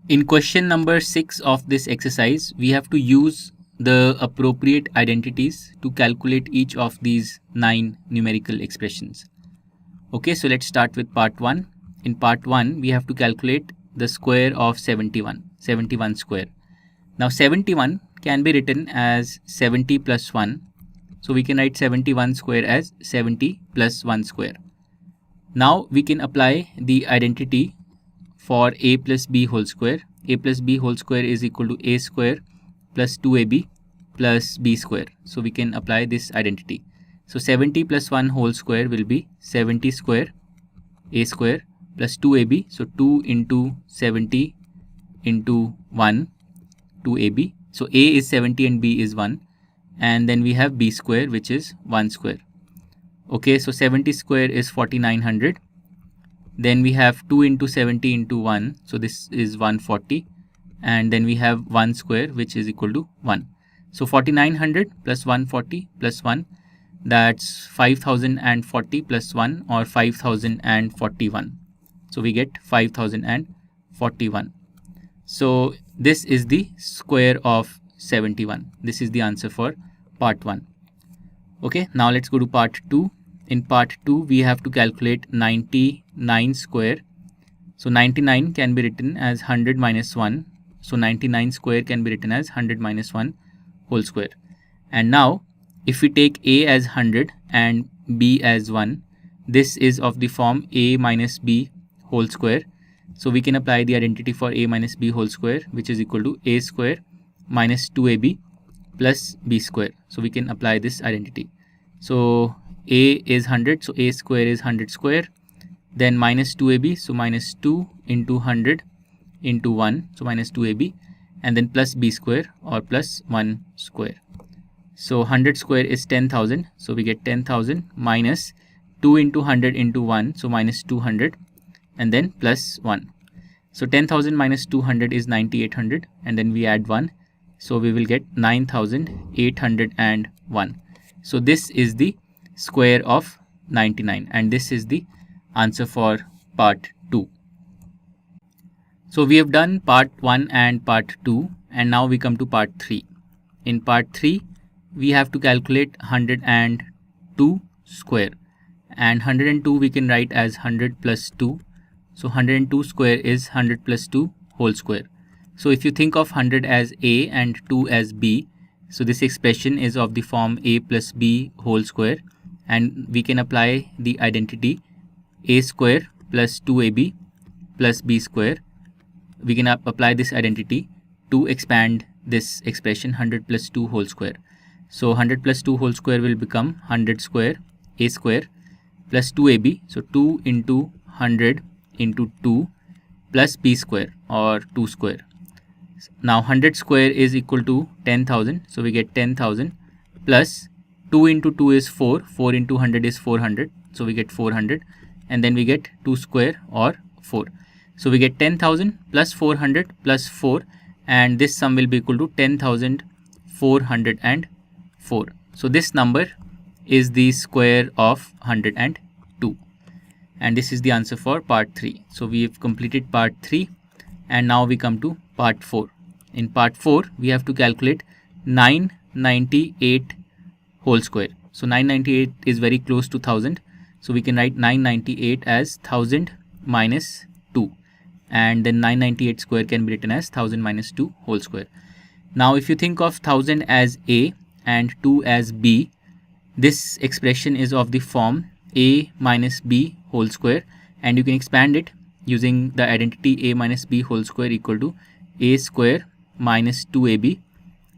In question number 6 of this exercise, we have to use the appropriate identities to calculate each of these 9 numerical expressions. Okay, so let's start with part 1. In part 1, we have to calculate the square of 71 square. Now 71 can be written as 70 plus 1. So we can write 71 square as 70 plus 1 square. Now we can apply the identity for a plus b whole square. A plus b whole square is equal to a square plus 2ab plus b square. So we can apply this identity. So 70 plus 1 whole square will be 70 square a square plus 2ab. So 2 into 70 into 1, 2ab. So a is 70 and b is 1. And then we have b square, which is 1 square. Okay, so 70 square is 4900. Then we have 2 into 70 into 1. So this is 140. And then we have 1 square, which is equal to 1. So 4900 plus 140 plus 1. That's 5040 plus 1 or 5041. So we get 5041. So this is the square of 71. This is the answer for part 1. Okay, now let's go to part 2. In part 2, we have to calculate 99 square. So 99 can be written as 100 minus 1. So 99 square can be written as 100 minus 1 whole square. And now, if we take a as 100 and b as 1, this is of the form a minus b whole square. So we can apply the identity for a minus b whole square, which is equal to a square minus 2ab plus b square. So we can apply this identity. So a is 100, so a square is 100 square. Then minus 2ab, so minus 2 into 100 into 1, so minus 2ab. And then plus b square or plus 1 square. So 100 square is 10,000, so we get 10,000 minus 2 into 100 into 1, so minus 200. And then plus 1. So 10,000 minus 200 is 9,800, and then we add 1. So we will get 9,801. So this is the square of 99, and this is the answer for part 2. So we have done part 1 and part 2, and now we come to part 3. In part 3, we have to calculate 102 square, and 102 we can write as 100 plus 2. So 102 square is 100 plus 2 whole square. So if you think of 100 as a and 2 as b, so this expression is of the form a plus b whole square, and we can apply the identity a square plus 2ab plus b square. We can apply this identity to expand this expression 100 plus 2 whole square. So 100 plus 2 whole square will become 100 square a square plus 2ab. So 2 into 100 into 2 plus b square or 2 square. Now 100 square is equal to 10,000. So we get 10,000 plus 2 into 2 is 4. 4 into 100 is 400. So we get 400. And then we get 2 square or 4. So we get 10,000 plus 400 plus 4. And this sum will be equal to 10,404. So this number is the square of 102. And this is the answer for part 3. So we have completed part 3. And now we come to part 4. In part 4, we have to calculate 998 whole square. So 998 is very close to 1000. So we can write 998 as 1000 minus 2. And then 998 square can be written as 1000 minus 2 whole square. Now if you think of 1000 as a and 2 as b, this expression is of the form a minus b whole square. And you can expand it using the identity a minus b whole square equal to a square minus 2ab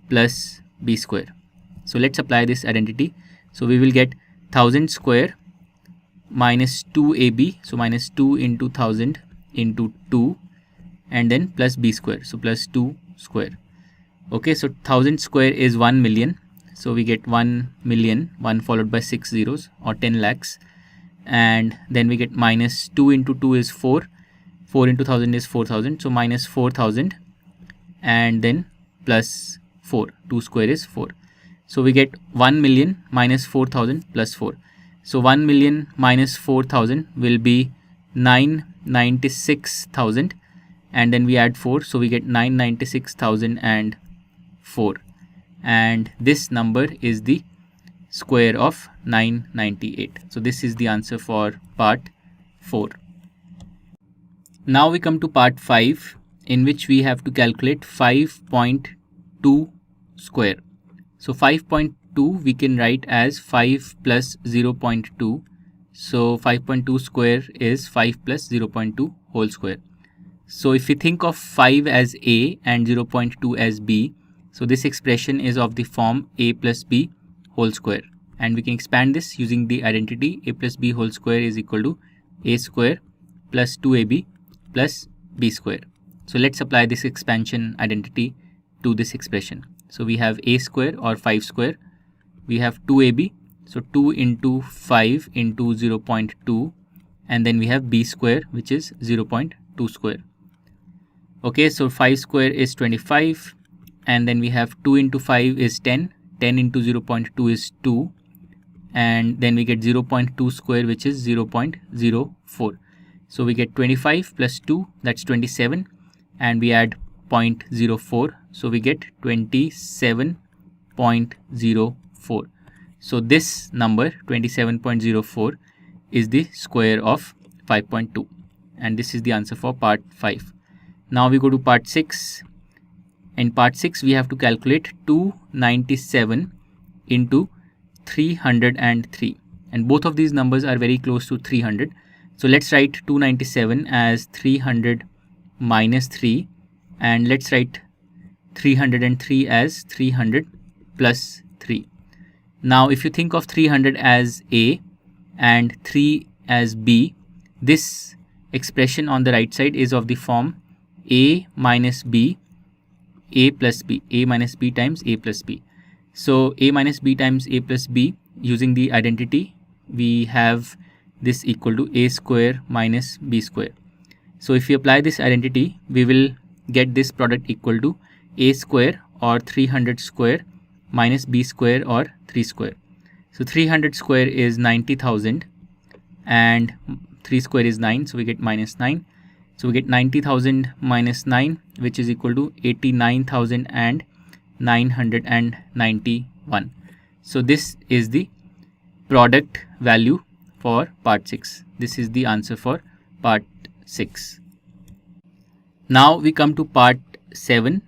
plus b square. So let's apply this identity. So we will get 1000 square minus 2ab, so minus 2 into 1000 into 2, and then plus b square, so plus 2 square. Okay, so 1000 square is 1 million. So we get 1 million, 1 followed by 6 zeros or 10 lakhs. And then we get minus 2 into 2 is 4. 4 into 1000 is 4000. So minus 4000 and then plus 4. 2 square is 4. So we get 1 million minus 4000 plus 4. So 1 million minus 4000 will be 996,000. and then we add 4, so we get 996,004, and this number is the square of 998. So this is the answer for part 4. Now we come to part 5, in which we have to calculate 5.2 square. So 5.2 we can write as 5 plus 0.2. So 5.2 square is 5 plus 0.2 whole square. So if we think of 5 as a and 0.2 as b, so this expression is of the form a plus b whole square, and we can expand this using the identity a plus b whole square is equal to a square plus 2ab plus b square. So let's apply this expansion identity to this expression. So we have a square or 5 square, we have 2ab, so 2 into 5 into 0.2, and then we have b square, which is 0.2 square. Okay, so 5 square is 25, and then we have 2 into 5 is 10, 10 into 0.2 is 2, and then we get 0.2 square, which is 0.04. So we get 25 plus 2, that's 27, and we add 0.04, so we get 27.04. So this number 27.04 is the square of 5.2, and this is the answer for part 5. Now we go to part 6. In part 6 we have to calculate 297 into 303, and both of these numbers are very close to 300. So let's write 297 as 300 minus 3, and let's write 303 as 300 plus 3. Now if you think of 300 as a and 3 as b, this expression on the right side is of the form a minus b, a plus b, a minus b times a plus b. So a minus b times a plus b, using the identity we have this equal to a square minus b square. So if we apply this identity, we will get this product equal to a square or 300 square minus b square or 3 square. So 300 square is 90,000 and 3 square is 9, so we get minus 9. So we get 90,000 minus 9, which is equal to 89,991. So this is the product value for part 6. This is the answer for part 6. Now we come to part 7.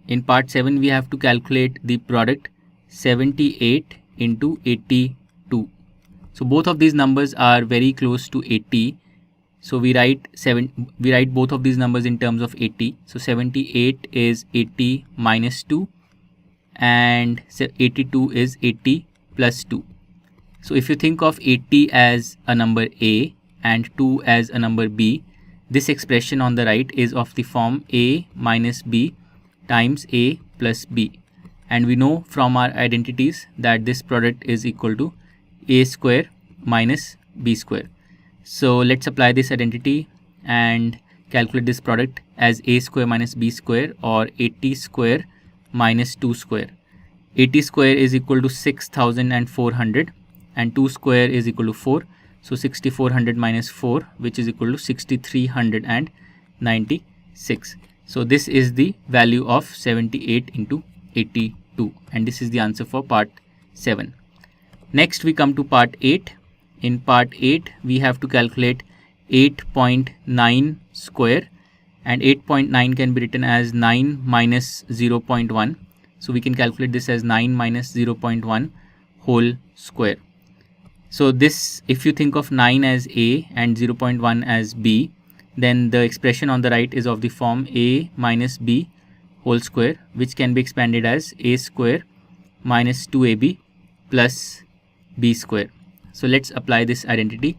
In part 7 we have to calculate the product 78 into 82. So both of these numbers are very close to 80. So we write both of these numbers in terms of 80. So 78 is 80 minus 2 and 82 is 80 plus 2. So if you think of 80 as a number a and 2 as a number b, this expression on the right is of the form a minus b times a plus b, and we know from our identities that this product is equal to a square minus b square. So let's apply this identity and calculate this product as a square minus b square, or 80 square minus 2 square. 80 square is equal to 6,400 and 2 square is equal to 4. So 6,400 minus 4, which is equal to 6,396. So this is the value of 78 into 82, and this is the answer for part 7. Next we come to part 8. In part 8 we have to calculate 8.9 square, and 8.9 can be written as 9 minus 0.1. So we can calculate this as 9 minus 0.1 whole square. So this, if you think of 9 as a and 0.1 as b, then the expression on the right is of the form a minus b whole square, which can be expanded as a square minus 2ab plus b square. So let's apply this identity.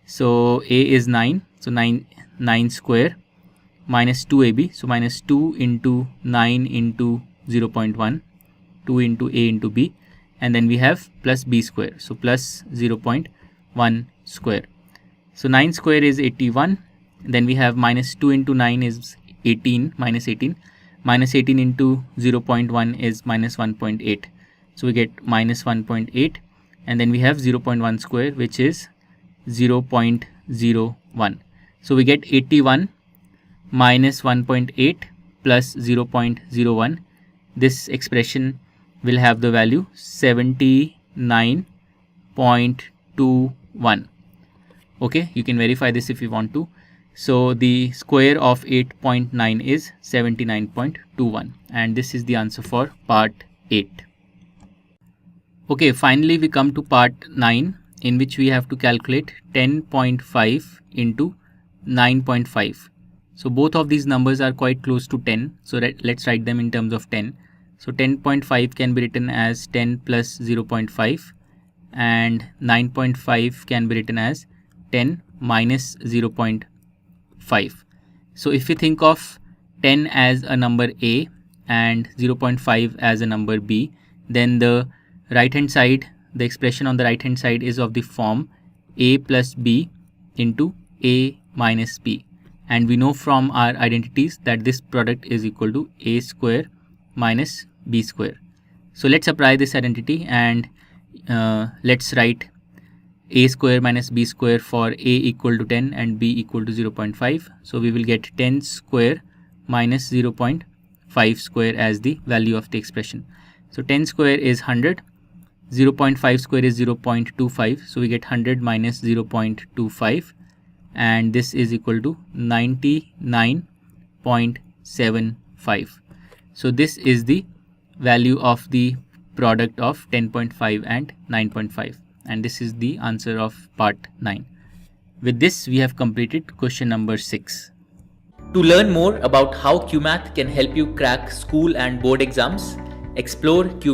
So a is 9, so 9 square minus 2ab, so minus 2 into 9 into 0.1, 2 into a into b, and then we have plus b square, so plus 0.1 square. So 9 square is 81, then we have minus 2 into 9 is 18, minus 18, minus 18 into 0.1 is minus 1.8, so we get minus 1.8, and then we have 0.1 square, which is 0.01. So we get 81 minus 1.8 plus 0.01. This expression will have the value 79.21. Okay, you can verify this if you want to. So the square of 8.9 is 79.21, and this is the answer for part 8. Okay, finally we come to part 9, in which we have to calculate 10.5 into 9.5. So both of these numbers are quite close to 10. So let's write them in terms of 10. So 10.5 can be written as 10 plus 0.5, and 9.5 can be written as 10 minus 0.5. So if you think of 10 as a number A and 0.5 as a number B, then the right hand side, the expression on the right hand side is of the form A plus B into A minus B. And we know from our identities that this product is equal to A square minus B square. So let's apply this identity, and let's write A square minus B square for A equal to 10 and B equal to 0.5. So we will get 10 square minus 0.5 square as the value of the expression. So 10 square is 100, 0.5 square is 0.25, so we get 100 minus 0.25, and this is equal to 99.75. So this is the value of the product of 10.5 and 9.5, and this is the answer of part 9. With this, we have completed question number 6. To learn more about how Cuemath can help you crack school and board exams, explore Cuemath